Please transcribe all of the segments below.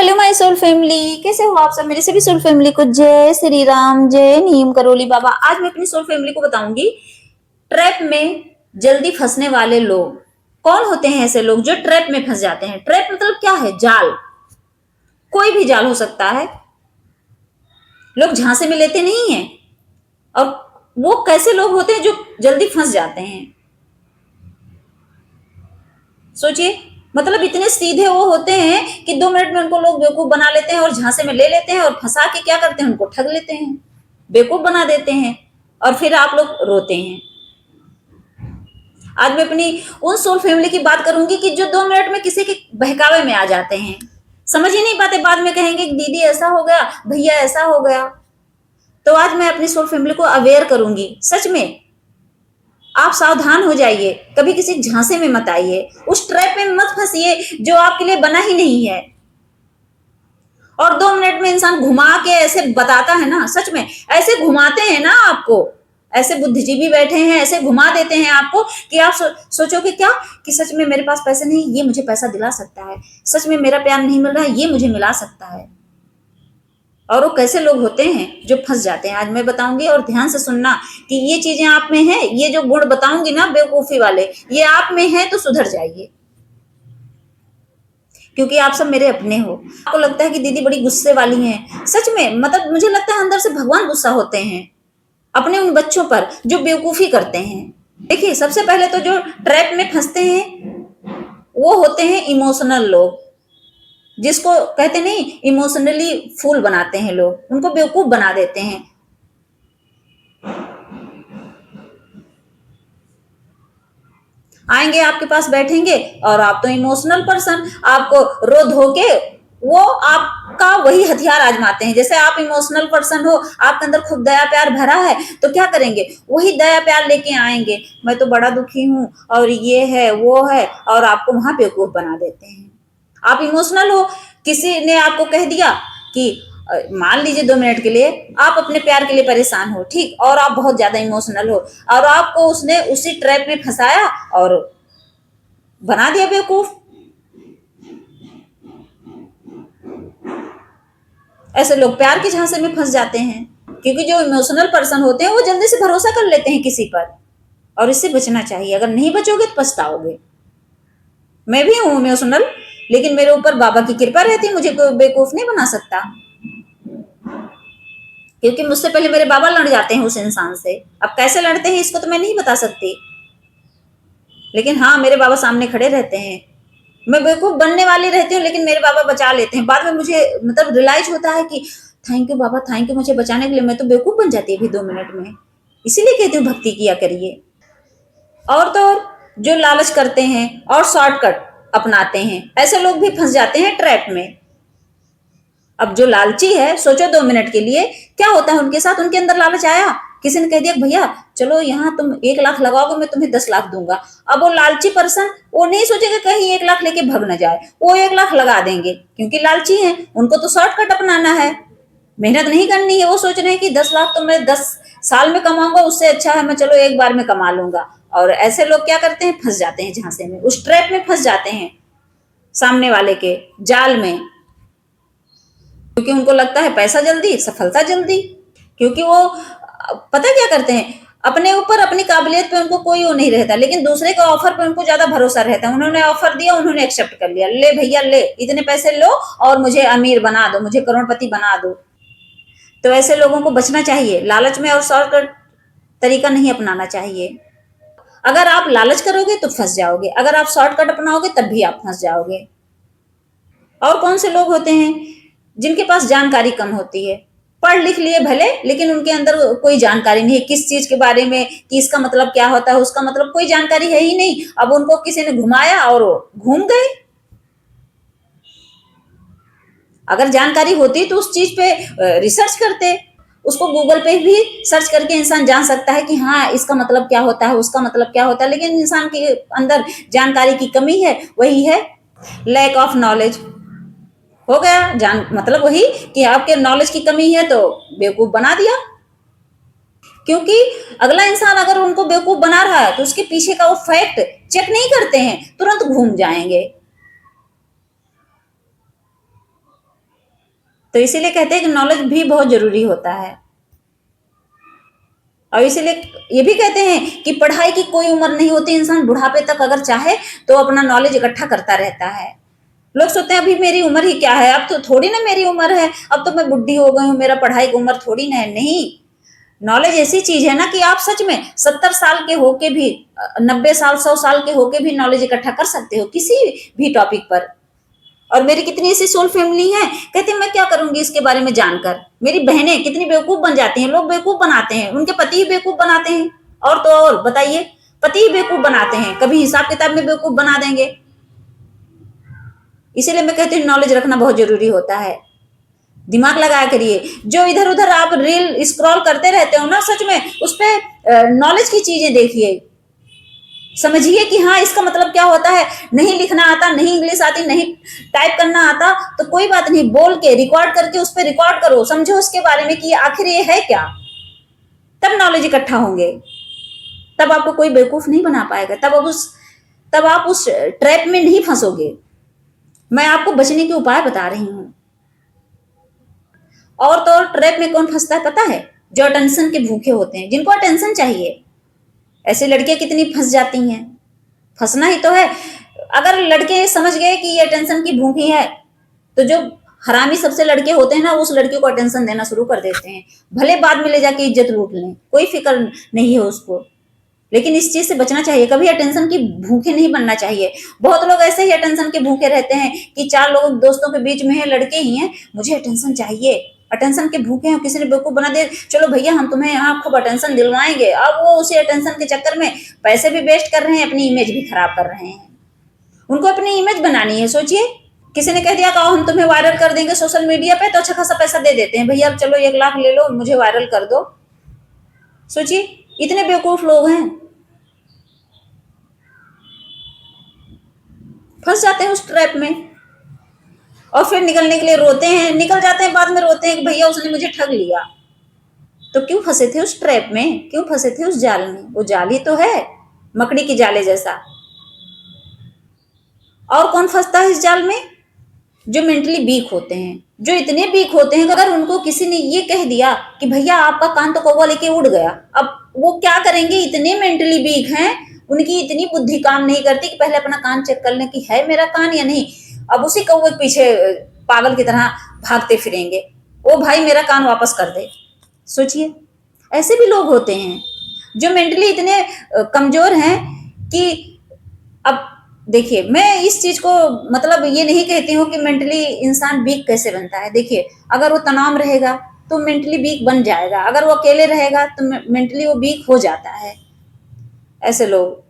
Hello my soul family, कैसे हो आप सब। मेरे सभी सोल फैमिली को जय श्री राम, जय नीम करोली बाबा। आज मैं अपनी सोल फैमिली को बताऊंगी ट्रैप में जल्दी फंसने वाले लोग कौन होते हैं। ऐसे लोग जो ट्रैप में फंस जाते हैं। ट्रैप मतलब क्या है? जाल। कोई भी जाल हो सकता है। लोग झांसे में लेते नहीं है। और वो कैसे लोग होते हैं जो जल्दी फंस जाते हैं। सोचिए, मतलब इतने सीधे वो होते हैं कि 2 मिनट में उनको लोग बेवकूफ बना लेते हैं और झांसे में ले लेते हैं और फंसा के क्या करते हैं, उनको ठग लेते हैं, बेवकूफ बना देते हैं और फिर आप लोग रोते हैं। आज मैं अपनी उन सोल फैमिली की बात करूंगी कि जो 2 मिनट में किसी के बहकावे में आ जाते हैं, समझ ही नहीं पाते, बाद में कहेंगे दीदी ऐसा हो गया, भैया ऐसा हो गया। तो आज मैं अपनी सोल फैमिली को अवेयर करूंगी। सच में आप सावधान हो जाइए, कभी किसी झांसे में मत आइए, उस ट्रैप में मत फंसिए जो आपके लिए बना ही नहीं है। और 2 मिनट में इंसान घुमा के ऐसे बताता है ना, सच में ऐसे घुमाते हैं ना आपको, ऐसे बुद्धिजीवी बैठे हैं, ऐसे घुमा देते हैं आपको कि आप सोचोगे क्या कि सच में मेरे पास पैसे नहीं, ये मुझे पैसा दिला सकता है। सच में मेरा प्यार नहीं मिल रहा है, ये मुझे मिला सकता है। और वो कैसे लोग होते हैं जो फंस जाते हैं, आज मैं बताऊंगी। और ध्यान से सुनना कि ये चीजें आप में है, ये जो गुण बताऊंगी ना बेवकूफी वाले, ये आप में है तो सुधर जाइए, क्योंकि आप सब मेरे अपने हो। आपको लगता है कि दीदी बड़ी गुस्से वाली हैं, सच में मतलब मुझे लगता है अंदर से भगवान गुस्सा होते हैं अपने उन बच्चों पर जो बेवकूफी करते हैं। देखिए, सबसे पहले तो जो ट्रैप में फंसते हैं वो होते हैं इमोशनल लोग, जिसको कहते नहीं इमोशनली फूल बनाते हैं लोग, उनको बेवकूफ बना देते हैं। आएंगे आपके पास बैठेंगे और आप तो इमोशनल पर्सन, आपको रो धो के वो आपका वही हथियार आजमाते हैं। जैसे आप इमोशनल पर्सन हो, आपके अंदर खूब दया प्यार भरा है, तो क्या करेंगे, वही दया प्यार लेके आएंगे, मैं तो बड़ा दुखी हूं और ये है वो है, और आपको वहां बेवकूफ बना देते हैं। आप इमोशनल हो, किसी ने आपको कह दिया कि मान लीजिए 2 मिनट के लिए आप अपने प्यार के लिए परेशान हो, ठीक, और आप बहुत ज्यादा इमोशनल हो और आपको उसने उसी ट्रैप में फंसाया और बना दिया बेवकूफ। ऐसे लोग प्यार के झांसे में फंस जाते हैं, क्योंकि जो इमोशनल पर्सन होते हैं वो जल्दी से भरोसा कर लेते हैं किसी पर, और इससे बचना चाहिए। अगर नहीं बचोगे तो पछताओगे। मैं भी हूं इमोशनल, लेकिन मेरे ऊपर बाबा की कृपा रहती है, मुझे कोई बेवकूफ नहीं बना सकता, क्योंकि मुझसे पहले मेरे बाबा लड़ जाते हैं उस इंसान से। अब कैसे लड़ते हैं इसको तो मैं नहीं बता सकती, लेकिन हाँ मेरे बाबा सामने खड़े रहते हैं। मैं बेवकूफ बनने वाली रहती हूँ लेकिन मेरे बाबा बचा लेते हैं। बाद में मुझे मतलब रियलाइज होता है कि thank you Baba, thank you मुझे बचाने के लिए, मैं तो बेवकूफ बन जाती है अभी 2 मिनट में। इसीलिए कहती हूँ भक्ति किया करिए। और तो और जो लालच करते हैं और शॉर्टकट अपनाते हैं, ऐसे लोग भी फंस जाते हैं ट्रैप में। अब जो लालची है, सोचो 2 मिनट के लिए क्या होता है उनके साथ। उनके अंदर लालच आया, किसी ने कह दिया भैया चलो यहाँ तुम 1 लाख लगाओगे, मैं तुम्हें 10 लाख दूंगा। अब वो लालची पर्सन वो नहीं सोचेगा कहीं 1 लाख लेके भग न जाए, वो 1 लाख लगा देंगे, क्योंकि लालची है, उनको तो शॉर्टकट अपनाना है, मेहनत नहीं करनी है। वो सोच रहे हैं कि 10 लाख तो मैं 10 साल में कमाऊंगा, उससे अच्छा है मैं चलो एक बार में कमा लूंगा। और ऐसे लोग क्या करते हैं, फंस जाते हैं झांसे में, उस ट्रैप में फंस जाते हैं, सामने वाले के जाल में, क्योंकि उनको लगता है पैसा जल्दी, सफलता जल्दी। क्योंकि वो पता क्या करते हैं, अपने ऊपर अपनी काबिलियत पे उनको कोई वो नहीं रहता, लेकिन दूसरे के ऑफर पे उनको ज्यादा भरोसा रहता है। उन्होंने ऑफर दिया, उन्होंने एक्सेप्ट कर लिया, ले भैया ले, इतने पैसे लो और मुझे अमीर बना दो, मुझे करोड़पति बना दो। तो ऐसे लोगों को बचना चाहिए, लालच में और शॉर्टकट तरीका नहीं अपनाना चाहिए। अगर आप लालच करोगे तो फंस जाओगे, अगर आप शॉर्टकट अपनाओगे तब भी आप फंस जाओगे। और कौन से लोग होते हैं जिनके पास जानकारी कम होती है, पढ़ लिख लिए भले, लेकिन उनके अंदर कोई जानकारी नहीं है किस चीज के बारे में, कि इसका मतलब क्या होता है, उसका मतलब कोई जानकारी है ही नहीं। अब उनको किसी ने घुमाया और वो घूम गए। अगर जानकारी होती तो उस चीज पे रिसर्च करते, उसको गूगल पे भी सर्च करके इंसान जान सकता है कि हाँ इसका मतलब क्या होता है, उसका मतलब क्या होता है। लेकिन इंसान के अंदर जानकारी की कमी है, वही है लैक ऑफ नॉलेज। हो गया जान मतलब वही कि आपके नॉलेज की कमी है तो बेवकूफ बना दिया। क्योंकि अगला इंसान अगर उनको बेवकूफ बना रहा है तो उसके पीछे का वो फैक्ट चेक नहीं करते हैं, तुरंत घूम जाएंगे। तो इसीलिए कहते हैं कि नॉलेज भी बहुत जरूरी होता है। और इसीलिए ये भी कहते हैं कि पढ़ाई की कोई उम्र नहीं होती, इंसान बुढ़ापे तक अगर चाहे तो अपना नॉलेज इकट्ठा करता रहता है। लोग सोचते हैं अभी मेरी उम्र ही क्या है, अब तो थोड़ी ना मेरी उम्र है, अब तो मैं बुढ़ी हो गई हूँ, मेरा पढ़ाई की उम्र थोड़ी ना है। नहीं, नॉलेज ऐसी चीज है ना कि आप सच में 70 साल के होके भी, 90 साल 100 साल के होके भी नॉलेज इकट्ठा कर सकते हो किसी भी टॉपिक पर। और मेरी कितनी ऐसी सोल फैमिली है, कहते हैं मैं क्या करूंगी इसके बारे में जानकर। मेरी बहनें कितनी बेवकूफ बन जाती हैं, लोग बेवकूफ बनाते हैं, उनके पति ही बेवकूफ बनाते हैं। और तो और बताइए, पति ही बेवकूफ बनाते हैं, कभी हिसाब किताब में बेवकूफ बना देंगे। इसीलिए मैं कहती हूँ नॉलेज रखना बहुत जरूरी होता है। दिमाग लगाया करिए, जो इधर उधर आप रील स्क्रॉल करते रहते हो ना, सच में उस पर नॉलेज की चीजें देखिए, समझिए कि हाँ इसका मतलब क्या होता है। नहीं लिखना आता, नहीं इंग्लिश आती, नहीं टाइप करना आता, तो कोई बात नहीं, बोल के रिकॉर्ड करके उस पर रिकॉर्ड करो, समझो उसके बारे में कि आखिर ये है क्या। तब नॉलेज इकट्ठा होंगे, तब आपको कोई बेवकूफ नहीं बना पाएगा, तब आप उस ट्रैप में नहीं फंसोगे। मैं आपको बचने के उपाय बता रही हूं। और तो और ट्रैप में कौन फंसता है पता है? जो अटेंशन के भूखे होते हैं, जिनको अटेंशन चाहिए। ऐसे लड़कियां कितनी फंस जाती हैं, फंसना ही तो है। अगर लड़के समझ गए कि ये अटेंशन की भूखी है, तो जो हरामी सबसे लड़के होते हैं ना, उस लड़की को अटेंशन देना शुरू कर देते हैं, भले बाद में ले जाके इज्जत लूट लें, कोई फिक्र नहीं है उसको। लेकिन इस चीज से बचना चाहिए, कभी अटेंशन की भूखे नहीं बनना चाहिए। बहुत लोग ऐसे ही अटेंशन के भूखे रहते हैं कि 4 लोग दोस्तों के बीच में है, लड़के ही हैं, मुझे अटेंशन चाहिए, अटेंशन के भूखे हैं, किसी ने बेवकूफ बना दिया, चलो भैया हम तुम्हें यहाँ खूब अटेंशन दिलवाएंगे। अब वो उसी अटेंशन के चक्कर में पैसे भी वेस्ट कर रहे हैं, अपनी इमेज भी खराब कर रहे हैं। उनको अपनी इमेज बनानी है। सोचिए, किसी ने कह दिया कि हम तुम्हें वायरल कर देंगे सोशल मीडिया पे, तो अच्छा खासा पैसा दे देते हैं, भैया चलो 1 लाख ले लो, मुझे वायरल कर दो। सोचिए, इतने बेवकूफ लोग हैं, फंस जाते हैं उस ट्रैप में, और फिर निकलने के लिए रोते हैं, निकल जाते हैं, बाद में रोते हैं कि भैया उसने मुझे ठग लिया। तो क्यों फंसे थे उस ट्रैप में, क्यों फंसे थे उस जाल में? वो जाल ही तो है, मकड़ी के जाले जैसा। और कौन फंसता है इस जाल में? जो मेंटली वीक होते हैं, जो इतने वीक होते हैं कि अगर उनको किसी ने ये कह दिया कि भैया आपका कान तो कौवा लेके उड़ गया, अब वो क्या करेंगे? इतने मेंटली वीक हैं, उनकी इतनी बुद्धि काम नहीं करती कि पहले अपना कान चेक कर लें कि है मेरा कान या नहीं। अब उसी कौवे के पीछे पागल की तरह भागते फिरेंगे, ओ भाई मेरा कान वापस कर दे। सोचिए, ऐसे भी लोग होते हैं जो मेंटली इतने कमजोर हैं कि अब देखिए, मैं इस चीज को मतलब ये नहीं कहती हूँ कि मेंटली इंसान वीक कैसे बनता है। देखिए, अगर वो तनाव रहेगा तो मेंटली वीक बन जाएगा, अगर वो अकेले रहेगा तो मेंटली वो वीक हो जाता है। ऐसे लोग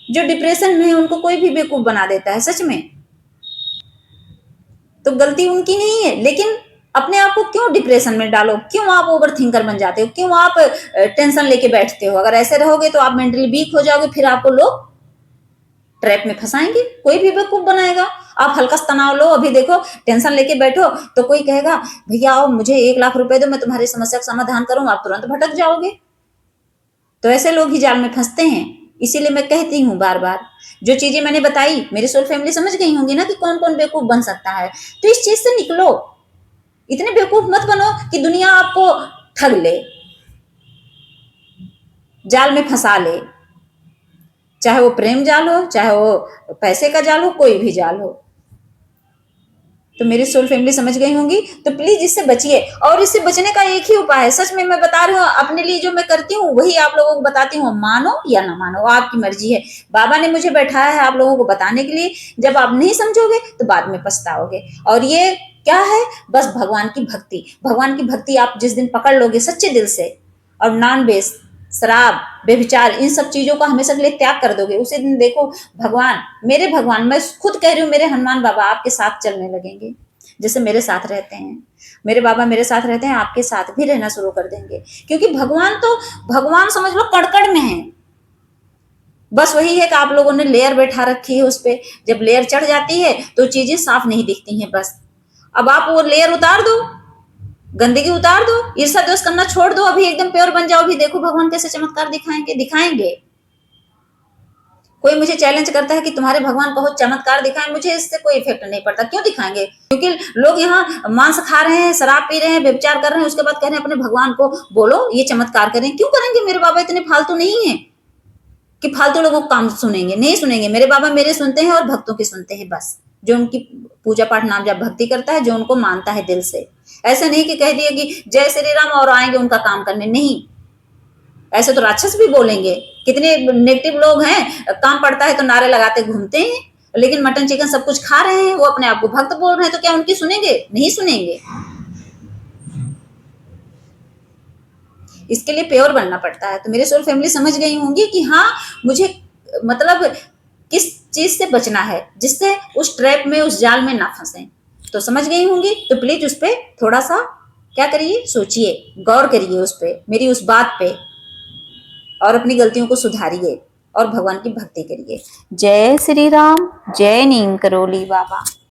जो डिप्रेशन में है, उनको कोई भी बेवकूफ बना देता है सच में। तो गलती उनकी नहीं है, लेकिन अपने आप को क्यों डिप्रेशन में डालो, क्यों आप ओवर थिंकर बन जाते हो, क्यों आप टेंशन लेके बैठते हो? अगर ऐसे रहोगे तो आप मेंटली वीक हो जाओगे, फिर आपको लोग ट्रैप में फंसाएंगे, कोई भी बेवकूफ बनाएगा। आप हल्का तनाव लो, अभी देखो टेंशन लेके बैठो तो कोई कहेगा भैया आओ मुझे 1 लाख रुपए दो, मैं तुम्हारी समस्या का समाधान करूंगा, आप तुरंत भटक जाओगे। तो ऐसे लोग ही जाल में फंसते हैं। इसीलिए मैं कहती हूँ बार बार, जो चीजें मैंने बताई मेरी सोल फैमिली समझ गई होंगी ना कि कौन कौन बेवकूफ बन सकता है। तो इस चीज से निकलो, इतने बेवकूफ मत बनो कि दुनिया आपको ठग ले, जाल में फंसा ले, चाहे वो प्रेम जाल हो, चाहे वो पैसे का जाल हो, कोई भी जाल हो। तो मेरी सोल फैमिली समझ गई होंगी। तो प्लीज इससे बचिए, और इससे बचने का एक ही उपाय है, सच में मैं बता रही हूँ, अपने लिए जो मैं करती हूँ वही आप लोगों को बताती हूँ, मानो या ना मानो आपकी मर्जी है। बाबा ने मुझे बैठाया है आप लोगों को बताने के लिए, जब आप नहीं समझोगे तो बाद में पछताओगे। और ये क्या है? बस भगवान की भक्ति। भगवान की भक्ति आप जिस दिन पकड़ लोगे सच्चे दिल से, और नॉन वेज, शराब, बेविचार, इन सब चीजों का हमेशा के लिए त्याग कर दोगे, उसी दिन देखो भगवान, मेरे भगवान, मैं खुद कह रही हूँ, मेरे हनुमान बाबा आपके साथ चलने लगेंगे। जैसे मेरे साथ रहते हैं, मेरे बाबा मेरे साथ रहते हैं, आपके साथ भी रहना शुरू कर देंगे। क्योंकि भगवान तो, भगवान समझ लो कड़कड़ में है। बस वही है कि आप लोगों ने लेयर बैठा रखी है उस पर, जब लेयर चढ़ जाती है तो चीजें साफ नहीं दिखती हैं। बस अब आप वो लेयर उतार दो, गंदगी उतार दो, ईर्षा द्वेष करना छोड़ दो, अभी एकदम प्योर बन जाओ, भी देखो भगवान कैसे चमत्कार दिखाएंगे। दिखाएंगे, कोई मुझे चैलेंज करता है कि तुम्हारे भगवान बहुत चमत्कार दिखाएं, मुझे इससे कोई इफेक्ट नहीं पड़ता। क्यों दिखाएंगे? क्योंकि लोग यहाँ मांस खा रहे हैं, शराब पी रहे हैं, व्यभिचार कर रहे हैं, उसके बाद कह रहे हैं अपने भगवान को बोलो ये चमत्कार करें। क्यों करेंगे? मेरे बाबा इतने फालतू नहीं है कि फालतू लोगों को काम सुनेंगे, नहीं सुनेंगे। मेरे बाबा मेरे सुनते हैं और भक्तों की सुनते हैं, बस जो उनकी पूजा पाठ नाम जब भक्ति करता है, जो उनको मानता है दिल से। ऐसा नहीं कि कह दिया कि जय श्री राम और आएंगे उनका काम करने, नहीं। ऐसे तो राक्षस भी बोलेंगे। कितने नेगेटिव लोग हैं, काम पड़ता है तो नारे लगाते घूमते हैं, लेकिन मटन चिकन सब कुछ खा रहे हैं, वो अपने आप को भक्त बोल रहे हैं, तो क्या उनकी सुनेंगे? नहीं सुनेंगे। इसके लिए प्योर बनना पड़ता है। तो मेरे सोल फैमिली समझ गई होंगी कि हाँ, मुझे मतलब किस चीज से बचना है जिससे उस ट्रैप में, उस जाल में ना फंसे। तो समझ गई होंगी। तो प्लीज उस पर थोड़ा सा क्या करिए, सोचिए, गौर करिए उस पर, मेरी उस बात पे, और अपनी गलतियों को सुधारिए और भगवान की भक्ति करिए। जय श्री राम, जय नीम करोली बाबा।